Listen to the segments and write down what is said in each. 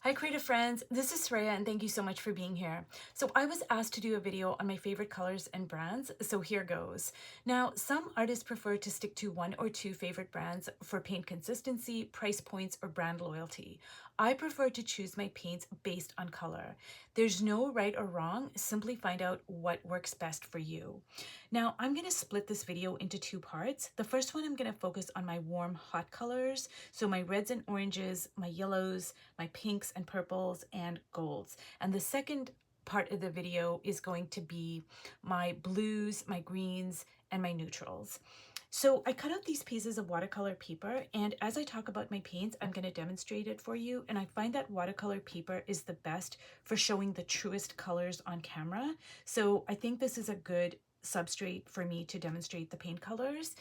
Hi creative friends, this is Sreya and thank you so much for being here. So I was asked to do a video on my favorite colors and brands, so here goes. Now, some artists prefer to stick to one or two favorite brands for paint consistency, price points, or brand loyalty. I prefer to choose my paints based on color. There's no right or wrong, simply find out what works best for you. Now, I'm going to split this video into two parts. The first one, I'm going to focus on my warm, hot colors, so my reds and oranges, my yellows, my pinks and purples, and golds. And the second part of the video is going to be my blues, my greens, and my neutrals. So I cut out these pieces of watercolor paper, and as I talk about my paints, I'm going to demonstrate it for you. And I find that watercolor paper is the best for showing the truest colors on camera. So I think this is a good substrate for me to demonstrate the paint colors.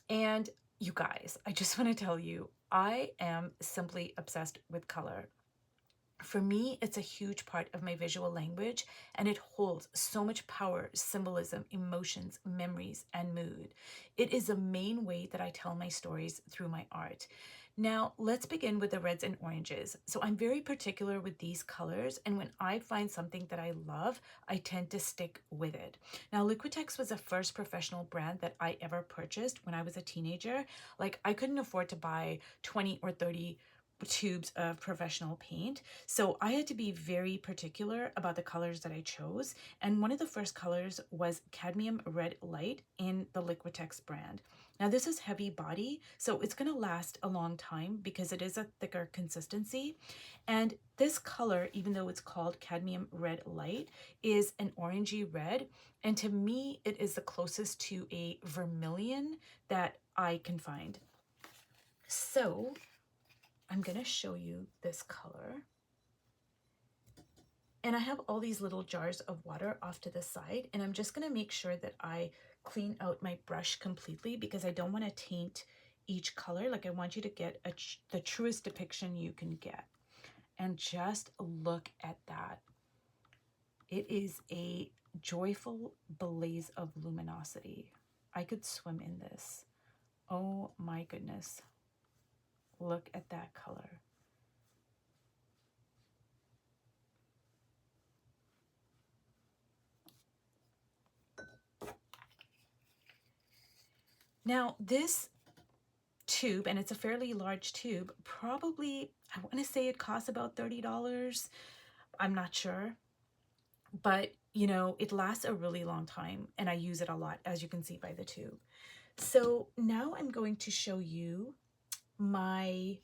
And you guys, I just want to tell you, I am simply obsessed with color. For me, it's a huge part of my visual language, and it holds so much power, symbolism, emotions, memories, and mood. It is the main way that I tell my stories through my art. Now, let's begin with the reds and oranges. So I'm very particular with these colors, and when I find something that I love, I tend to stick with it. Now, Liquitex was the first professional brand that I ever purchased when I was a teenager. Like, I couldn't afford to buy 20 or 30 tubes of professional paint. So I had to be very particular about the colors that I chose. And one of the first colors was cadmium red light in the Liquitex brand. Now this is heavy body, so it's going to last a long time because it is a thicker consistency. And this color, even though it's called cadmium red light, is an orangey red. And to me, it is the closest to a vermilion that I can find. So I'm going to show you this color. And I have all these little jars of water off to the side, and I'm just going to make sure that I clean out my brush completely because I don't want to taint each color. Like, I want you to get the truest depiction you can get. And just look at that. It is a joyful blaze of luminosity. I could swim in this. Oh my goodness. Look at that color. Now this tube, and it's a fairly large tube, probably, I want to say it costs about $30. I'm not sure, but you know, it lasts a really long time and I use it a lot, as you can see by the tube. So now I'm going to show you my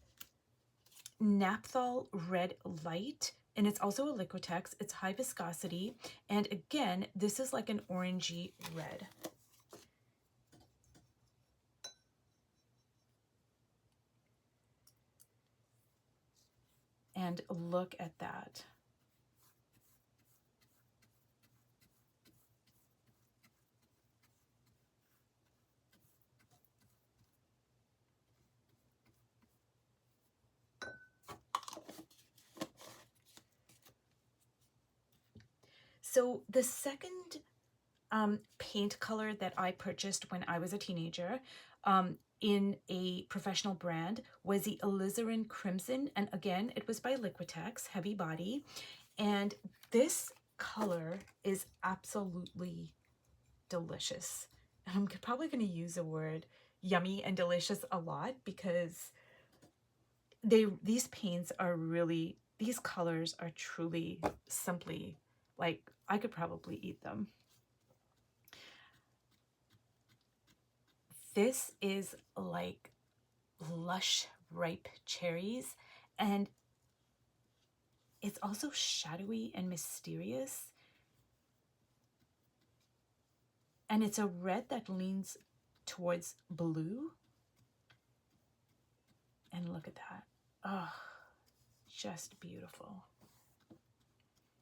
Naphthol red light, and it's also a Liquitex. It's high viscosity, and again, this is like an orangey red. And look at that. So the second paint color that I purchased when I was a teenager in a professional brand was the alizarin crimson, and again, it was by Liquitex, heavy body, and this color is absolutely delicious. I'm probably going to use the word yummy and delicious a lot because these paints are really, these colors are truly simply, like, I could probably eat them. This is like lush, ripe cherries, and it's also shadowy and mysterious. And it's a red that leans towards blue. And look at that. Oh, just beautiful.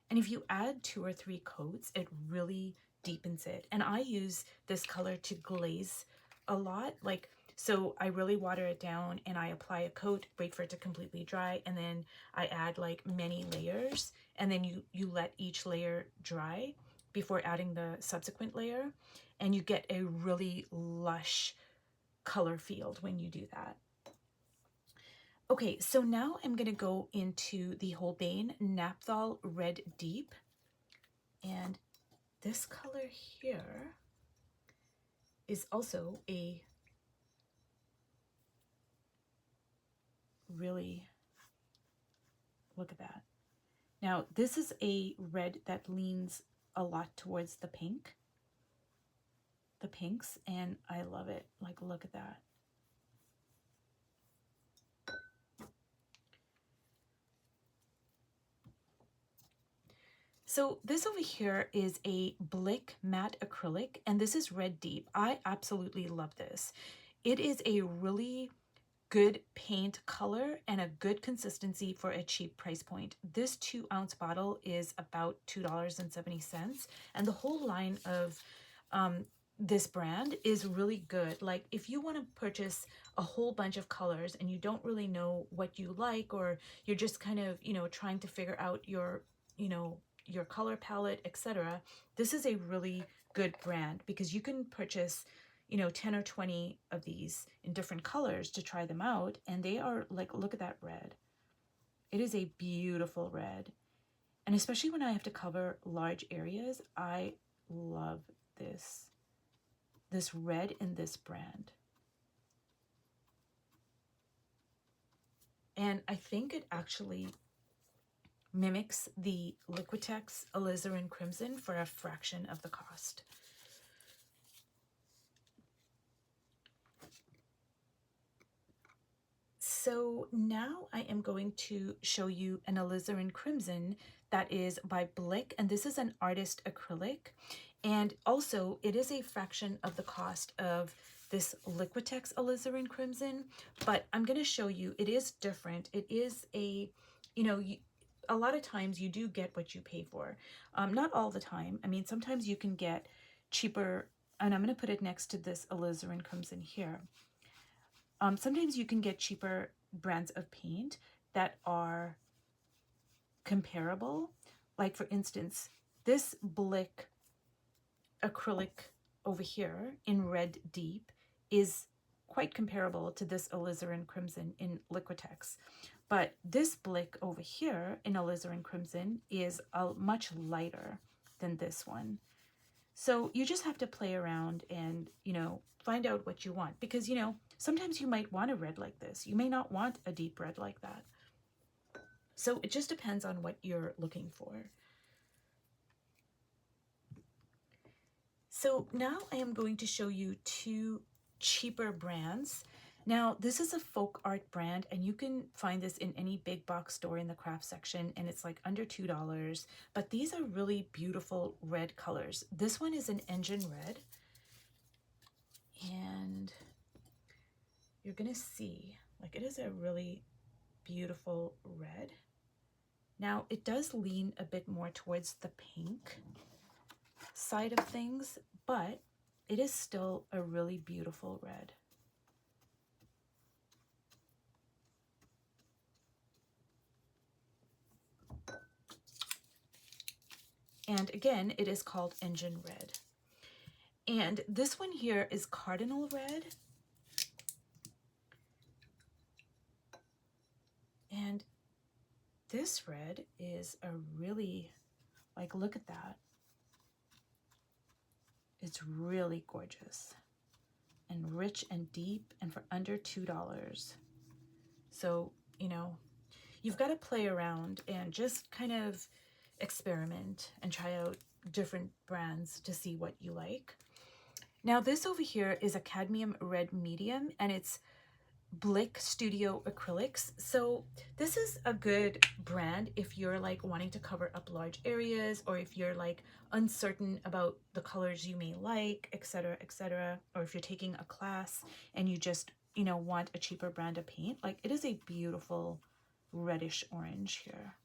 And if you add 2 or 3 coats, it really deepens it. And I use this color to glaze a lot. Like, so I really water it down and I apply a coat, wait for it to completely dry, and then I add like many layers, and then you let each layer dry before adding the subsequent layer, and you get a really lush color field when you do that. Okay, so now I'm going to go into the Holbein Naphthol Red Deep. And this color here is also a really, look at that. Now, this is a red that leans a lot towards the pinks, and I love it. Like, look at that. So this over here is a Blick matte acrylic, and this is Red Deep. I absolutely love this. It is a really good paint color and a good consistency for a cheap price point. This 2-ounce bottle is about $2.70, and the whole line of this brand is really good. Like, if you want to purchase a whole bunch of colors and you don't really know what you like, or you're just kind of, trying to figure out your, your color palette, etc., this is a really good brand because you can purchase 10 or 20 of these in different colors to try them out. And they are like, look at that red. It is a beautiful red. And especially when I have to cover large areas, I love this red in this brand. And I think it actually mimics the Liquitex Alizarin Crimson for a fraction of the cost. So now I am going to show you an alizarin crimson that is by Blick, and this is an artist acrylic, and also it is a fraction of the cost of this Liquitex alizarin crimson, but I'm going to show you it is different. It is a, a lot of times you do get what you pay for. Not all the time. I mean, sometimes you can get cheaper, and I'm going to put it next to this alizarin crimson here. Sometimes you can get cheaper brands of paint that are comparable. Like, for instance, this Blick acrylic over here in Red Deep is quite comparable to this alizarin crimson in Liquitex. But this Blick over here in alizarin crimson is much lighter than this one. So you just have to play around and, find out what you want. Because, sometimes you might want a red like this. You may not want a deep red like that. So it just depends on what you're looking for. So now I am going to show you two cheaper brands. Now, this is a folk art brand, and you can find this in any big box store in the craft section, and it's like under $2. But these are really beautiful red colors. This one is an engine red, and you're gonna see, like, it is a really beautiful red. Now, it does lean a bit more towards the pink side of things, but it is still a really beautiful red. And again, it is called Engine Red. And this one here is Cardinal Red. And this red is a really, like, look at that. It's really gorgeous and rich and deep, and for under $2. So, you've got to play around and just kind of experiment and try out different brands to see what you like. Now, this over here is a cadmium red medium, and it's Blick Studio Acrylics. So this is a good brand if you're like wanting to cover up large areas, or if you're like uncertain about the colors you may like, etc., etc., or if you're taking a class and you just, want a cheaper brand of paint. Like, it is a beautiful reddish orange here.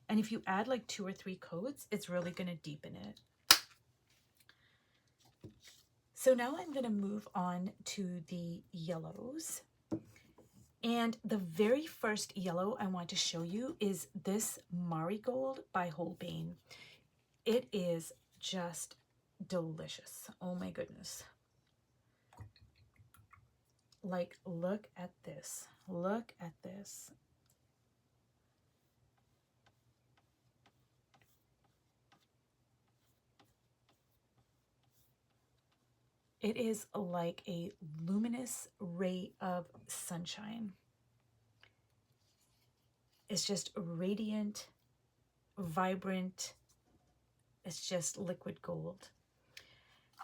And if you add like 2 or 3 coats, it's really going to deepen it. So now I'm going to move on to the yellows. And the very first yellow I want to show you is this Marigold by Holbein. It is just delicious. Oh my goodness. Like, look at this. Look at this. It is like a luminous ray of sunshine. It's just radiant, vibrant. It's just liquid gold.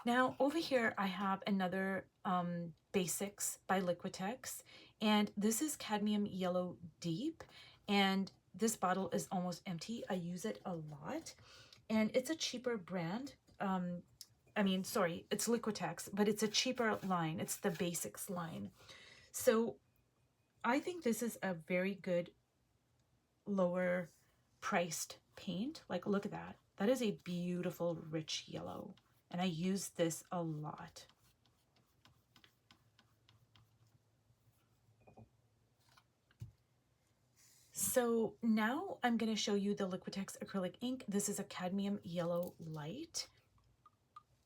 Now over here I have another Basics by Liquitex, and this is Cadmium Yellow Deep, and this bottle is almost empty. I use it a lot, and it's a cheaper brand. Sorry, it's Liquitex, but it's a cheaper line. It's the Basics line. So I think this is a very good lower priced paint. Like, look at that. That is a beautiful rich yellow, and I use this a lot. So now I'm going to show you the Liquitex acrylic ink. This is a cadmium yellow light,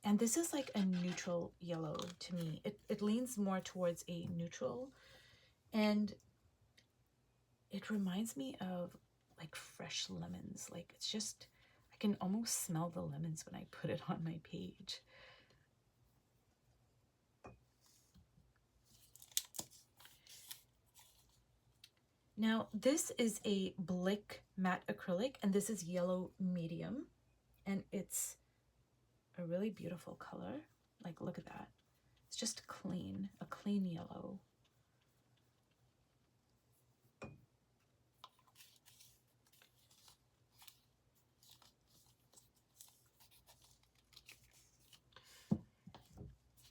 and this is like a neutral yellow to me. It leans more towards a neutral, and it reminds me of like fresh lemons. Like, it's just, I can almost smell the lemons when I put it on my page. Now, this is a Blick matte acrylic, and this is yellow medium, and it's a really beautiful color. Like, look at that. It's just clean, a clean yellow.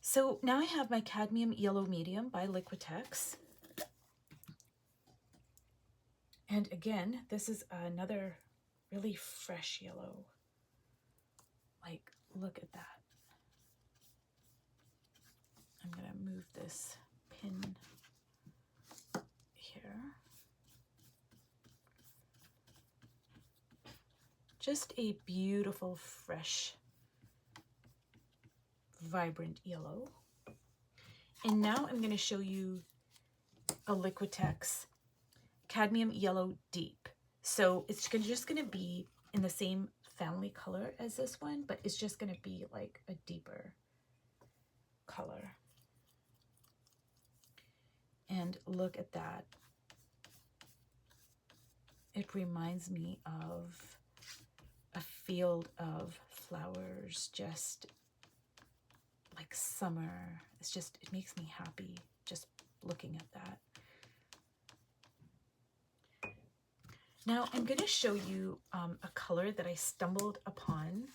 So now I have my cadmium yellow medium by Liquitex. And again, this is another really fresh yellow. Like, look at that. I'm going to move this pin here. Just a beautiful, fresh, vibrant yellow. And now I'm going to show you a Liquitex Cadmium Yellow Deep. So it's just going to be in the same family color as this one, but it's just going to be like a deeper color. And look at that. It reminds me of a field of flowers, just like summer. It's just, it makes me happy just looking at that. Now I'm going to show you a color that I stumbled upon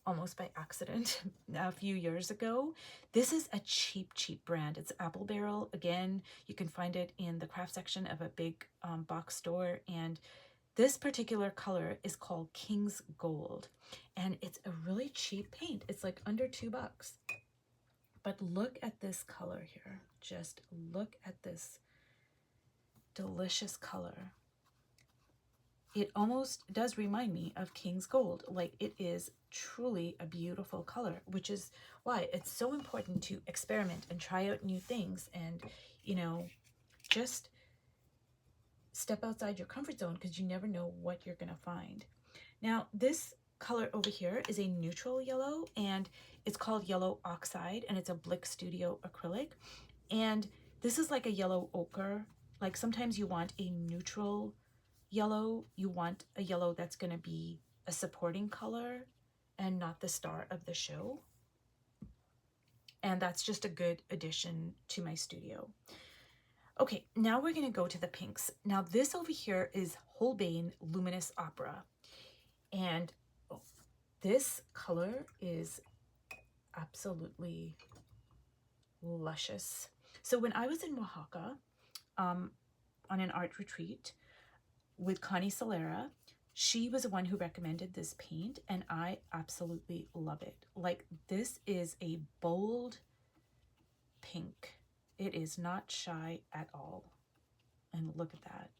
almost by accident a few years ago. This is a cheap brand. It's Apple Barrel. Again, you can find it in the craft section of a big box store, and this particular color is called King's Gold, and it's a really cheap paint. It's like under $2. But look at this color here. Just look at this delicious color. It almost does remind me of King's Gold. Like, it is truly a beautiful color, which is why it's so important to experiment and try out new things, and, you know, just step outside your comfort zone, because you never know what you're going to find. Now, this color over here is a neutral yellow, and it's called Yellow Oxide, and it's a Blick Studio acrylic. And this is like a yellow ochre. Like, sometimes you want a neutral yellow, you want a yellow that's going to be a supporting color and not the star of the show. And that's just a good addition to my studio. Okay, now we're going to go to the pinks. Now this over here is Holbein Luminous Opera, and this color is absolutely luscious. So when I was in Oaxaca on an art retreat with Connie Solera, she was the one who recommended this paint, and I absolutely love it. Like, this is a bold pink. It is not shy at all. And look at that.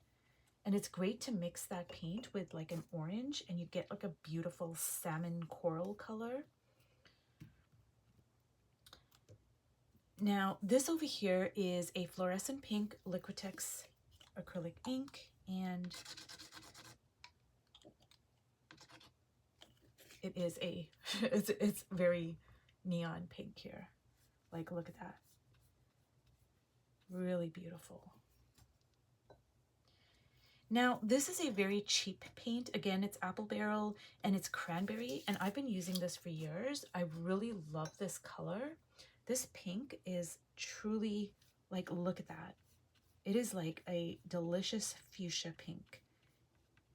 And it's great to mix that paint with like an orange, and you get like a beautiful salmon coral color. Now, this over here is a fluorescent pink Liquitex acrylic ink, and it is a, it's very neon pink here. Like, look at that. Really beautiful. Now, this is a very cheap paint. Again, it's apple barrel and it's cranberry, and I've been using this for years. I really love this color. This pink is truly, like, look at that. It is like a delicious fuchsia pink,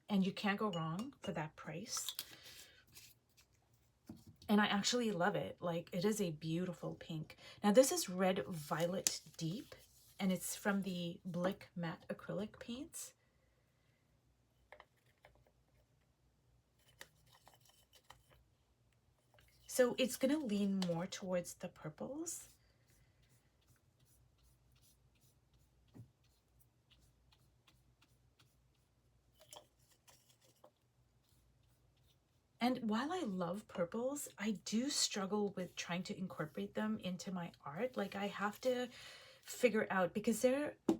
and you can't go wrong for that price. And I actually love it. Like, it is a beautiful pink. Now, this is Red Violet Deep, and it's from the Blick Matte Acrylic Paints. So it's going to lean more towards the purples. And while I love purples, I do struggle with trying to incorporate them into my art. Like, I have to figure out, because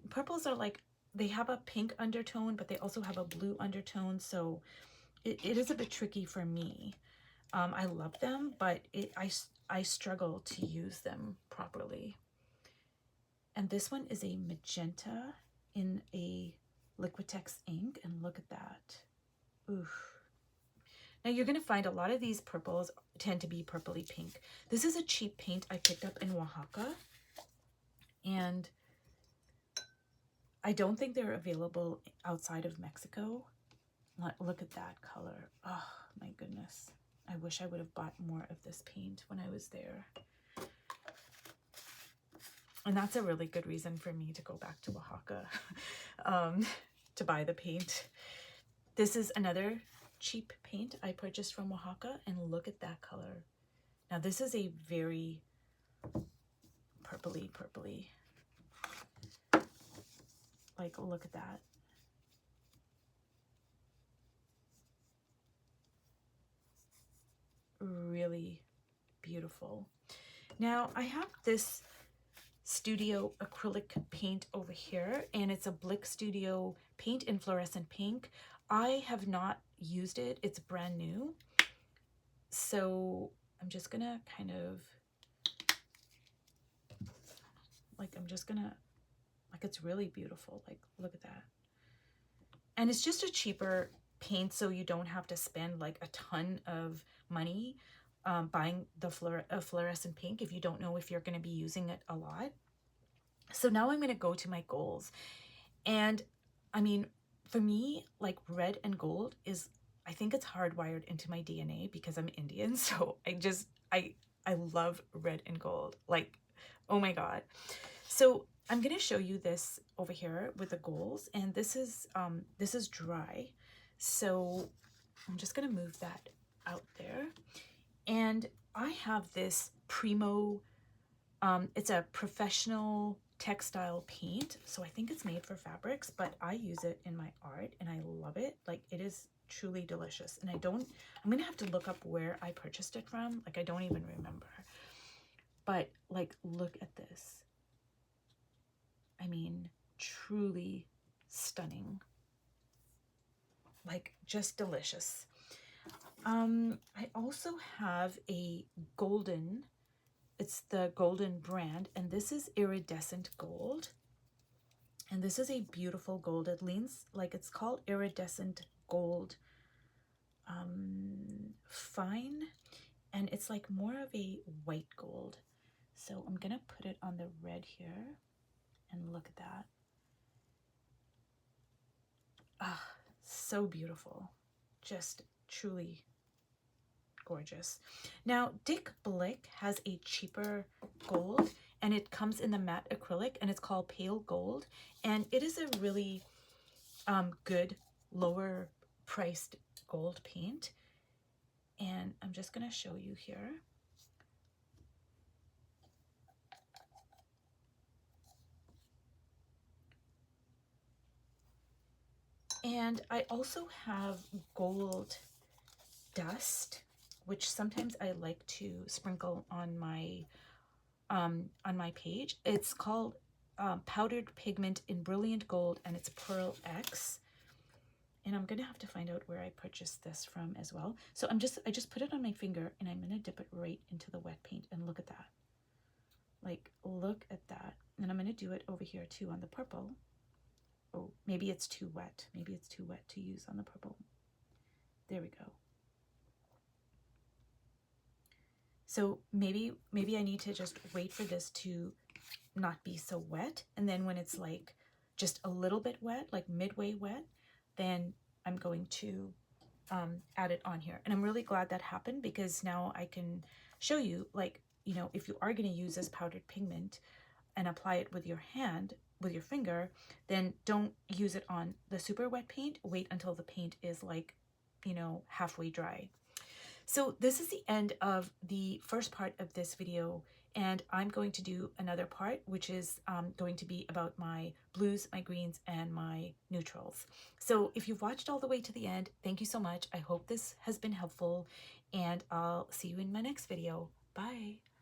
purples are like, they have a pink undertone, but they also have a blue undertone. So it is a bit tricky for me. I love them, but I struggle to use them properly. And this one is a magenta in a Liquitex ink, and look at that. Oof. Now, you're going to find a lot of these purples tend to be purpley pink. This is a cheap paint I picked up in Oaxaca, and I don't think they're available outside of Mexico. Look at that color. Oh, my goodness. I wish I would have bought more of this paint when I was there. And that's a really good reason for me to go back to Oaxaca to buy the paint. This is another cheap paint I purchased from Oaxaca, and look at that color. Now, this is a very purpley. Like, look at that. Really beautiful. Now, I have this Studio acrylic paint over here, and it's a Blick Studio paint in fluorescent pink. I have not used it. It's brand new. So I'm just gonna kind of, like, it's really beautiful. Like, look at that. And it's just a cheaper paint, so you don't have to spend like a ton of money buying the fluorescent pink if you don't know if you're going to be using it a lot. So now I'm going to go to my goals. And I mean, for me, like, red and gold is, I think it's hardwired into my DNA because I'm Indian. So I love red and gold. Like, oh my God. So I'm going to show you this over here with the goals, and this is dry. So I'm just going to move that out there. And I have this Primo, it's a professional textile paint. So I think it's made for fabrics, but I use it in my art and I love it. Like, it is truly delicious. And I'm going to have to look up where I purchased it from. Like, I don't even remember. But, like, look at this. I mean, truly stunning. Like, just delicious. I also have a golden, it's the Golden brand, and this is iridescent gold. And this is a beautiful gold. It leans, like, it's called iridescent gold fine, and it's like more of a white gold. So I'm gonna put it on the red here, and look at that. Ah, so beautiful. Just truly gorgeous. Now, Dick Blick has a cheaper gold, and it comes in the matte acrylic, and it's called Pale Gold, and it is a really good lower priced gold paint. And I'm just going to show you here. And I also have gold dust, which sometimes I like to sprinkle on my on my page. It's called Powdered Pigment in Brilliant Gold, and it's Pearl X. And I'm gonna have to find out where I purchased this from as well. So I just put it on my finger, and I'm gonna dip it right into the wet paint, and look at that. Like, look at that. And I'm gonna do it over here too on the purple. Oh, maybe it's too wet. Maybe it's too wet to use on the purple. There we go. So maybe I need to just wait for this to not be so wet, and then when it's like just a little bit wet, like midway wet, then I'm going to add it on here. And I'm really glad that happened, because now I can show you, like, you know, if you are going to use this powdered pigment and apply it with your hand, with your finger, then don't use it on the super wet paint. Wait until the paint is like, you know, halfway dry. So this is the end of the first part of this video, and I'm going to do another part, which is going to be about my blues, my greens, and my neutrals. So if you've watched all the way to the end, thank you so much. I hope this has been helpful, and I'll see you in my next video. Bye.